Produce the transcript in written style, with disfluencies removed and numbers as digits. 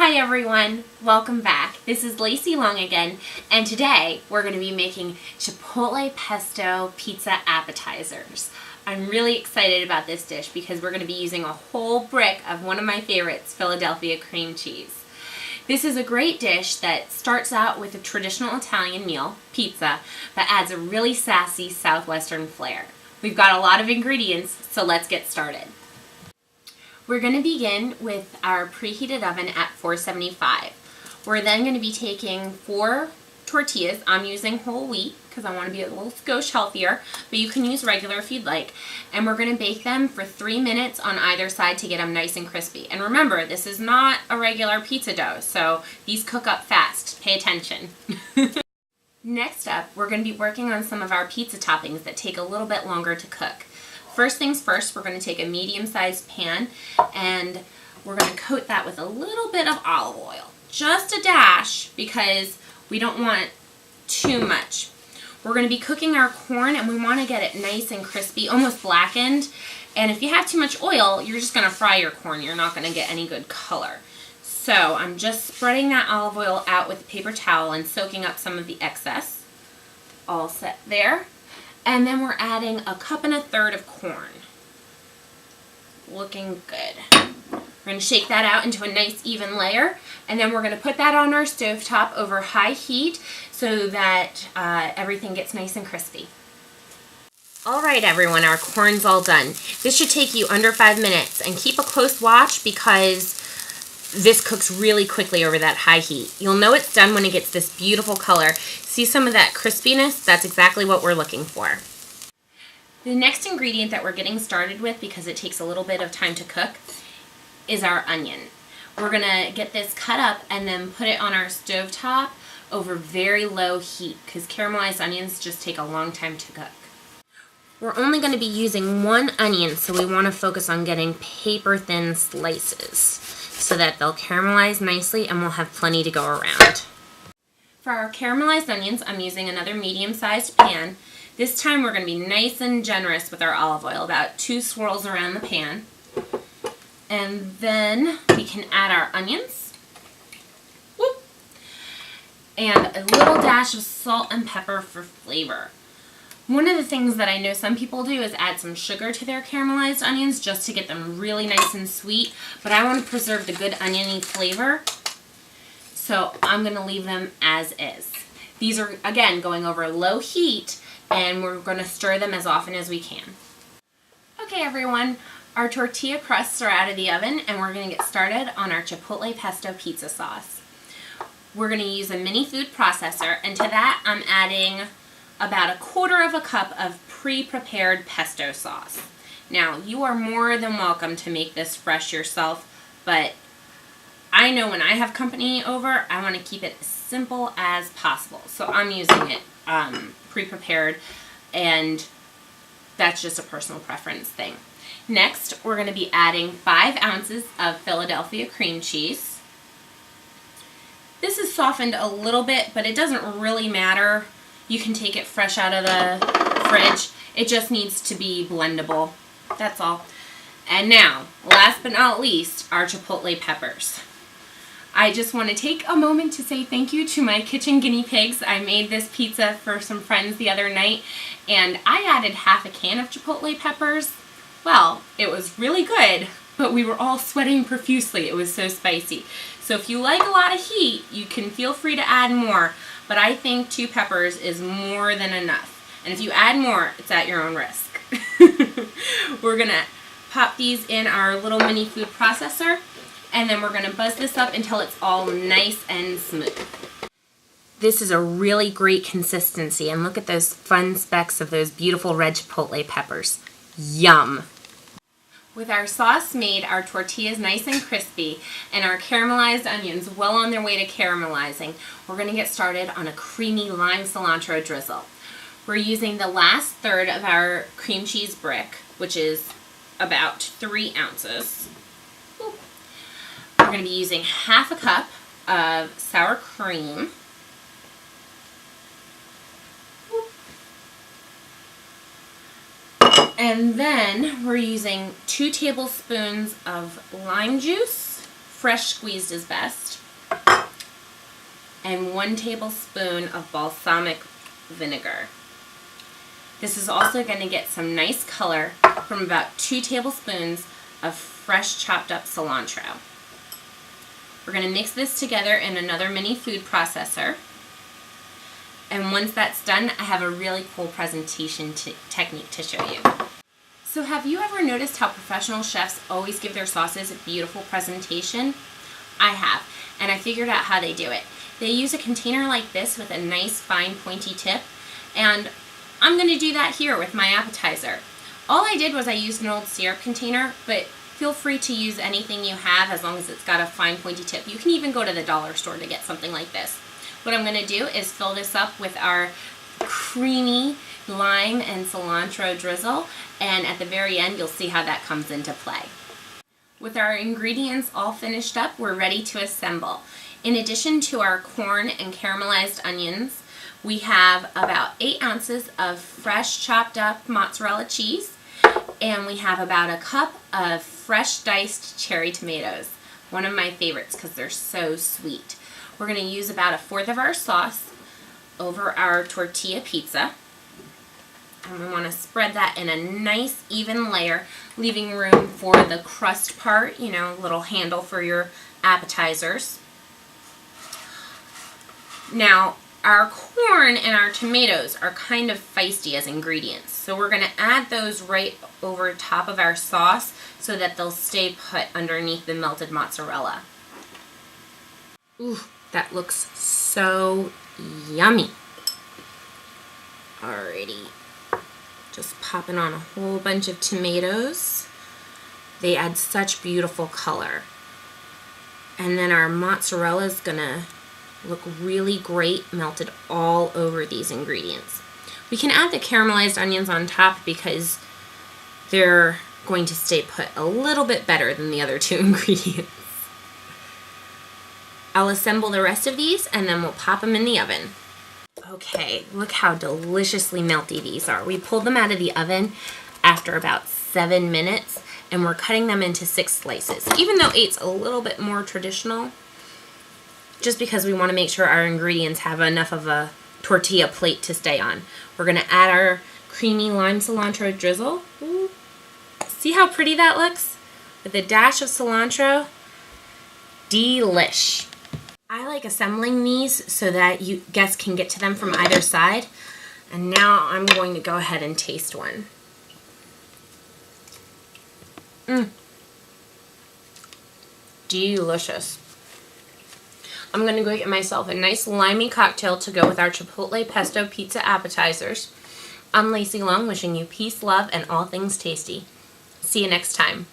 Hi everyone, welcome back. This is Lacey Long again, and today we're going to be making Chipotle Pesto pizza appetizers. I'm really excited about this dish because we're going to be using a whole brick of one of my favorites, Philadelphia cream cheese. This is a great dish that starts out with a traditional Italian meal, pizza, but adds a really sassy southwestern flair. We've got a lot of ingredients, so let's get started. We're going to begin with our preheated oven at 475. We're then going to be taking 4 tortillas. I'm using whole wheat because I want to be a little skosh healthier, but you can use regular if you'd like. And we're going to bake them for 3 minutes on either side to get them nice and crispy. And remember, this is not a regular pizza dough, so these cook up fast. Pay attention. Next up, we're going to be working on some of our pizza toppings that take a little bit longer to cook. First things first, we're going to take a medium-sized pan and we're going to coat that with a little bit of olive oil. Just a dash because we don't want too much. We're going to be cooking our corn and we want to get it nice and crispy, almost blackened. And if you have too much oil, you're just going to fry your corn. You're not going to get any good color. So I'm just spreading that olive oil out with a paper towel and soaking up some of the excess. All set there. And then we're adding a 1.25 cups of corn. Looking good. We're going to shake that out into a nice even layer. And then we're going to put that on our stovetop over high heat so that everything gets nice and crispy. Alright everyone, our corn's all done. This should take you under 5 minutes. And keep a close watch because this cooks really quickly over that high heat. You'll know it's done when it gets this beautiful color. See some of that crispiness? That's exactly what we're looking for. The next ingredient that we're getting started with, because it takes a little bit of time to cook, is our onion. We're going to get this cut up and then put it on our stovetop over very low heat because caramelized onions just take a long time to cook. We're only going to be using 1 onion, so we want to focus on getting paper thin slices so that they'll caramelize nicely and we'll have plenty to go around. For our caramelized onions, I'm using another medium-sized pan. This time we're going to be nice and generous with our olive oil, about 2 swirls around the pan. And then we can add our onions. Whoop. And a little dash of salt and pepper for flavor. One of the things that I know some people do is add some sugar to their caramelized onions just to get them really nice and sweet, but I want to preserve the good oniony flavor, so I'm going to leave them as is. These are, again, going over low heat, and we're going to stir them as often as we can. Okay everyone, our tortilla crusts are out of the oven, and we're going to get started on our Chipotle Pesto pizza sauce. We're going to use a mini food processor, and to that I'm adding about 1/4 cup of pre-prepared pesto sauce. Now, you are more than welcome to make this fresh yourself, but I know when I have company over, I want to keep it as simple as possible. So I'm using it pre-prepared, and that's just a personal preference thing. Next, we're going to be adding 5 ounces of Philadelphia cream cheese. This is softened a little bit, but it doesn't really matter. You can take it fresh out of the fridge. It just needs to be blendable. That's all. And now, last but not least, our chipotle peppers. I just want to take a moment to say thank you to my kitchen guinea pigs. I made this pizza for some friends the other night, and I added half a can of chipotle peppers. Well, it was really good, but we were all sweating profusely. It was so spicy. So if you like a lot of heat, you can feel free to add more. But I think 2 peppers is more than enough. And if you add more, it's at your own risk. We're going to pop these in our little mini food processor. And then we're going to buzz this up until it's all nice and smooth. This is a really great consistency. And look at those fun specks of those beautiful red chipotle peppers. Yum! With our sauce made, our tortillas nice and crispy, and our caramelized onions well on their way to caramelizing, we're going to get started on a creamy lime cilantro drizzle. We're using the last third of our cream cheese brick, which is about 3 ounces. We're going to be using 1/2 cup of sour cream. And then we're using 2 tablespoons of lime juice fresh squeezed is best. And 1 tablespoon of balsamic vinegar. This is also going to get some nice color from about 2 tablespoons of fresh chopped up cilantro. We're going to mix this together in another mini food processor. And once that's done, I have a really cool presentation technique to show you. So have you ever noticed how professional chefs always give their sauces a beautiful presentation? I have, and I figured out how they do it. They use a container like this with a nice fine pointy tip, and I'm going to do that here with my appetizer. All I did was I used an old syrup container, but feel free to use anything you have as long as it's got a fine pointy tip. You can even go to the dollar store to get something like this. What I'm going to do is fill this up with our creamy lime and cilantro drizzle, and at the very end you'll see how that comes into play. With our ingredients all finished up, we're ready to assemble. In addition to our corn and caramelized onions, we have about 8 ounces of fresh chopped up mozzarella cheese, and we have about a cup of fresh diced cherry tomatoes, one of my favorites because they're so sweet. We're going to use about 1/4 of our sauce over our tortilla pizza. And we want to spread that in a nice even layer, leaving room for the crust part, you know, little handle for your appetizers. Now, our corn and our tomatoes are kind of feisty as ingredients, so we're going to add those right over top of our sauce so that they'll stay put underneath the melted mozzarella. Ooh, that looks so yummy. Alrighty. Just popping on a whole bunch of tomatoes. They add such beautiful color. And then our mozzarella is gonna look really great melted all over these ingredients. We can add the caramelized onions on top because they're going to stay put a little bit better than the other 2 ingredients. I'll assemble the rest of these and then we'll pop them in the oven. Okay, look how deliciously melty these are. We pulled them out of the oven after about 7 minutes, and we're cutting them into 6 slices. Even though 8's a little bit more traditional, just because we want to make sure our ingredients have enough of a tortilla plate to stay on. We're going to add our creamy lime cilantro drizzle. Ooh. See how pretty that looks? With a dash of cilantro. Delish. I like assembling these so that you guests can get to them from either side. And now I'm going to go ahead and taste one. Delicious. I'm going to go get myself a nice limey cocktail to go with our Chipotle Pesto pizza appetizers. I'm Lacey Long, wishing you peace, love, and all things tasty. See you next time.